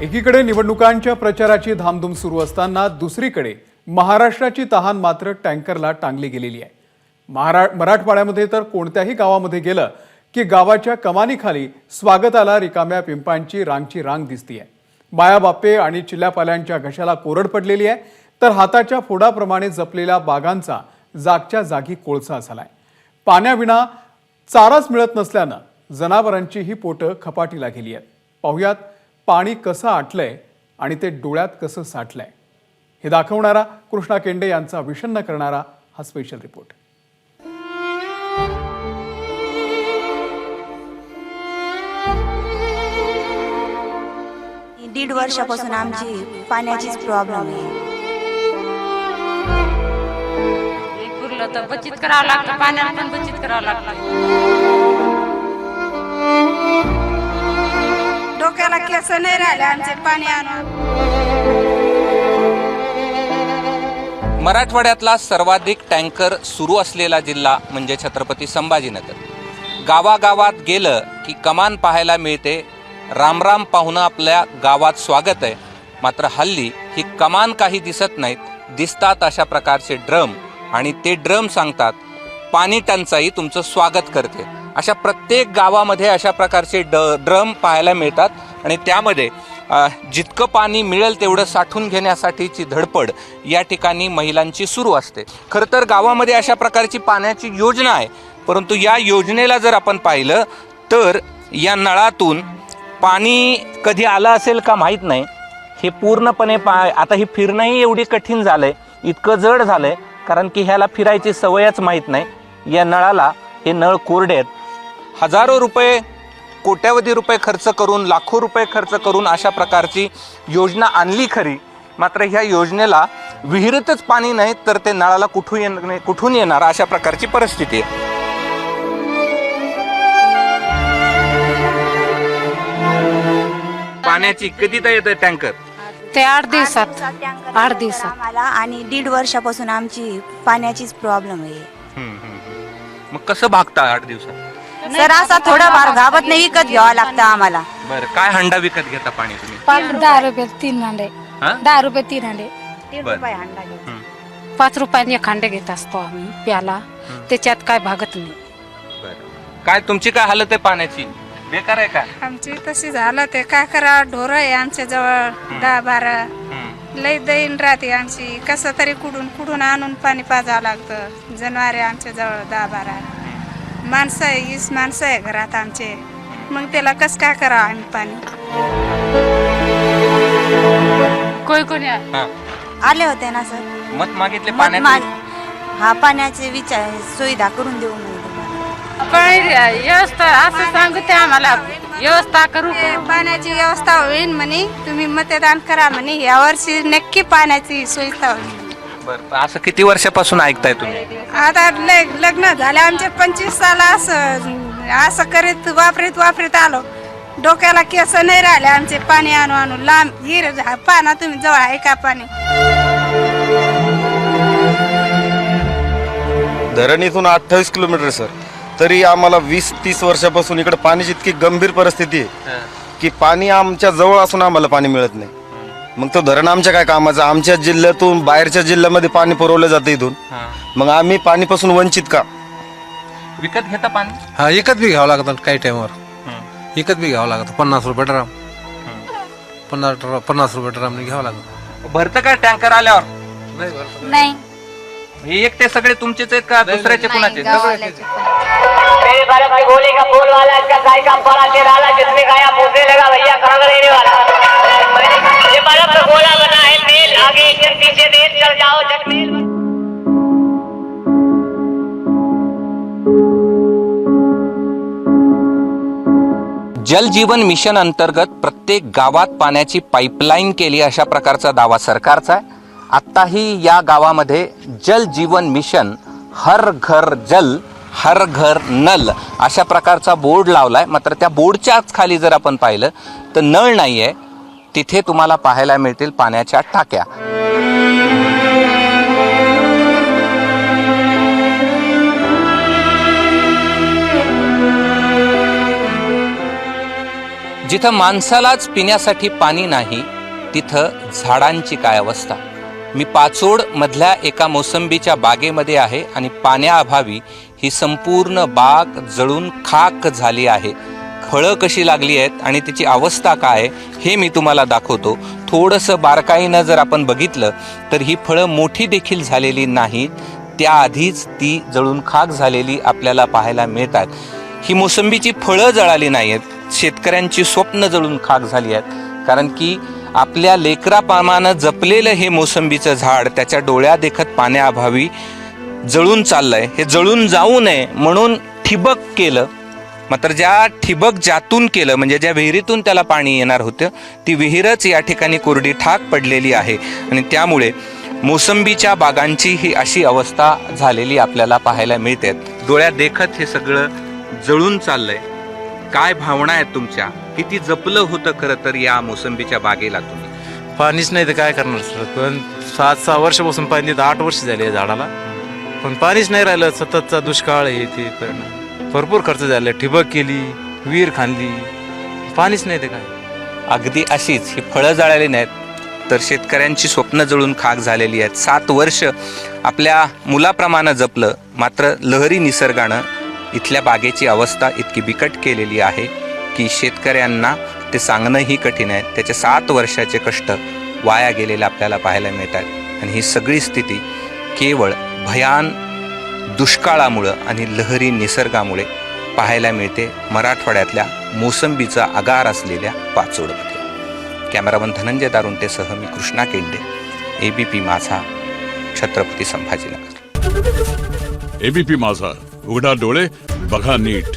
एकीकडे निवडणुकांच्या प्रचाराची धामधूम सुरू असताना दुसरीकडे महाराष्ट्राची तहान मात्र टँकरला टांगली गेलेली आहे। मराठवाड्यामध्ये तर कोणत्याही गावामध्ये गेलं की गावाच्या कमानीखाली स्वागताला रिकाम्या पिंपांची रांग दिसतीये। बाया बाप्पे आणि चिल्ल्यापाल्यांच्या घशाला कोरड पडलेली आहे, तर हाताच्या फोडाप्रमाणे जपलेल्या बागांचा जागच्या जागी कोळसा झालाय। पाण्याविना चाराच मिळत नसल्यानं जनावरांची ही पोटं खपाटीला गेली आहेत। पाहुयात पाणी कसं आटलंय आणि ते डोळ्यात कसं साठलंय हे दाखवणारा कृष्णा केंडे यांचा विषण्ण करणारा हा स्पेशल रिपोर्ट। दीड वर्षापासून आमची पाण्याचीच प्रॉब्लेम आहे। पुरलं तर बचत करावं लागतं, पाण्याला पण बचत करावं लागतं। डोक्याला केस नाही राहिले आमचे पाणी आणून। मराठवाड्यातला सर्वाधिक टँकर सुरू असलेला जिल्हा म्हणजे छत्रपती संभाजीनगर। गावागावात गेलं की कमान पाहायला मिळते, रामराम पाहुणं आपल्या गावात स्वागत आहे। मात्र हल्ली ही कमान काही दिसत नाहीत, दिसतात अशा प्रकारचे ड्रम, आणि ते ड्रम सांगतात पाणी टंचाई तुमचं स्वागत करते। अशा प्रत्येक गावामध्ये अशा प्रकारचे ड्रम पाहायला मिळतात आणि त्यामध्ये जितकं पाणी मिळेल तेवढं साठवून घेण्यासाठीची धडपड या ठिकाणी महिलांची सुरू असते। खरं तर गावामध्ये अशा प्रकारची पाण्याची योजना आहे, परंतु या योजनेला जर आपण पाहिलं तर या नळातून पाणी कधी आलं असेल का माहीत नाही। हे पूर्णपणे आता हे फिरणंही एवढी कठीण झालंय, इतकं जड झालंय, कारण की ह्याला फिरायची सवयच माहीत नाही। या नळाला हे नळ कोरडे आहेत। हजारो रुपये, कोट्यावधी रुपये खर्च करून, लाखो रुपये खर्च करून अशा प्रकारची योजना आणली खरी, मात्र ह्या योजनेला विहिरीतच पाणी नाही तर ते नळाला कुठून येणार अशा प्रकारची परिस्थिती आहे। पाण्याची कधी तर येतं टँकर? ते 8 दिवसात 8 दिवसात आम्हाला आणि दीड वर्षापासून आमची पाण्याचीच प्रॉब्लेम आहे। मग कसं भागता 8 दिवसात? सर असा थोडाफार गावात नाही विकत घ्यावा लागतं आम्हाला। बरं, काय हंडा विकत घेता पाणी तुम्ही? 10 रुपये 3 हांडे, 10 रुपये 3 हांडे, 3 रुपये हंडा घेतो। 5 रुपयाने एक हांडे घेत असतो आम्ही प्याला, त्याच्यात काय भागत नाही। बरं, काय तुमची काय हालत आहे पाण्याची? बेकार आहे का? आमची तशी झालं ते काय करा, ढोरं आहे आमच्या जवळ 10-12, लई दैन राहते आमची, कसं तरी कुडून आणून पाणी पाजावं लागतं। जनावरे आमच्या जवळ 10-12, माणसं आहे 20 माणसं आहे घरात आमचे, मग त्याला कसं काय करावं आम्ही पाणी? कोणी आले होते ना सर, मत मागितले मत पाण्याचे? हा पाण्याची विचार सुविधा करून देऊ म्हणजे व्यवस्था असं सांगते आम्हाला, व्यवस्था करू। पाण्याची व्यवस्था होईल म्हणे, तुम्ही मतदान करा म्हणे, यावर्षी नक्की पाण्याची सुविधा होईल। बरं, असं किती वर्षापासून ऐकताय तुम्ही? आता लग्न झाले आमचे 25 साल असं करीत वापरीत आलो। डोक्याला केस नाही राहिले आमचे पाणी आणू लांब हिर पाना तुम्ही जवळ आहे का पाणी? धरण इथून 28 किलोमीटर सर, तरी आम्हाला 20-30 वर्षापासून इकडे पाण्याची इतकी गंभीर परिस्थिती आहे की पाणी आमच्या जवळ असून आम्हाला पाणी मिळत नाही। मग तो धरण आमच्या काय कामाचं? आमच्या जिल्ह्यातून बाहेरच्या जिल्ह्यामध्ये पाणी पुरवलं जातं इथून, मग आम्ही पाणीपासून वंचित का? विकत घेता पाणी? हा, विकत बी घ्यावं लागतं काही टाइमवर, विकत बी घ्यावं लागतं। 50 रुपये ड्राम, 50 रुपये ड्रामने घ्यावं लागतं। भरतं का टँकर आल्यावर? नाही, हे एक ते सगळे तुमचेच आहेत का दुसऱ्याचे कुणाचे? मेरे बारे भाई बोले का बोल वाला इसका गाय का बड़ा तेरा वाला जिसमें गाया पूछने लगा भैया कहाँ रहने वाला? ये बालक तो गोला बना है मेल, आगे एक जन पीछे देर चल जाओ जगमेल। जल जीवन मिशन अंतर्गत प्रत्येक गावात पाण्याची पाईपलाईन केली अशा प्रकारचा दावा सरकारचा आहे। आत्ताही या गावामध्ये जल जीवन मिशन हर घर जल हर घर नल अशा प्रकारचा बोर्ड लावलाय, मात्र त्या बोर्डच्याच खाली जर आपण पाहिलं तर नळ नाहीये, तिथे तुम्हाला पाहायला मिळतील पाण्याच्या टाक्या। जिथं माणसालाच पिण्यासाठी पाणी नाही तिथं झाडांची काय अवस्था. मी पाचोड मधल्या एका मोसंबीच्या बागेमध्ये आहे आणि पाण्याअभावी ही संपूर्ण बाग जळून खाक झाली आहे. फळं कशी लागली आहेत आणि तिची अवस्था काय हे मी तुम्हाला दाखवतो. थोडंसं बारकाईनं जर आपण बघितलं तर ही फळं मोठी देखील झालेली नाहीत, त्याआधीच ती जळून खाक झालेली आपल्याला पाहायला मिळतात. ही मोसंबीची फळं जळाली नाही आहेत, शेतकऱ्यांची स्वप्न जळून खाक झाली आहेत. कारण की आपल्या लेकराप्रमाणे जपलेलं हे मोसंबीचं झाड त्याच्या डोळ्या देखत पाण्याअभावी जळून चाललंय. हे जळून जाऊ नये म्हणून ठिबक केलं, मात्र ज्या ठिबक ज्यातून केलं म्हणजे ज्या विहिरीतून त्याला पाणी येणार होतं ती विहीरच या ठिकाणी कोरडी ठाक पडलेली आहे आणि त्यामुळे मोसंबीच्या बागांची ही अशी अवस्था झालेली आपल्याला पाहायला मिळते. डोळ्या देखत हे सगळं जळून चाललंय. काय भावना आहेत तुमच्या? किती जपलं होतं खरं तर या मोसंबीच्या बागेला तुम्ही? पाणीच नाही तर काय करणार सर. पण 7-6 वर्षापासून पाणी देत 8 वर्ष झाले या झाडाला, पण पाणीच नाही राहिलं. सततचा दुष्काळ हे ते परिणाम. भरपूर खर्च झाला, ठिबक केली, विहीर खांदली, पाणीच नाही ते काय. अगदी अशीच ही फळं जळाली नाहीत तर शेतकऱ्यांची स्वप्न जळून खाक झालेली आहेत. 7 वर्ष आपल्या मुलाप्रमाणे जपलं, मात्र लहरी निसर्गानं इथल्या बागेची अवस्था इतकी बिकट केलेली आहे की शेतकऱ्यांना ते सांगणंही कठीण आहे. त्याचे 7 वर्षाचे कष्ट वाया गेलेले आपल्याला पाहायला मिळतात. आणि ही सगळी स्थिती केवळ भयान दुष्काळामुळं आणि लहरी निसर्गामुळे पाहायला मिळते मराठवाड्यातल्या मोसंबीचा आगार असलेल्या पाचोडमध्ये. कॅमेरामन धनंजय दारुंटेसह मी कृष्णा केंडे, ABP माझा, छत्रपती संभाजीनगर. ABP माझा, उघडा डोळे बघा नीट.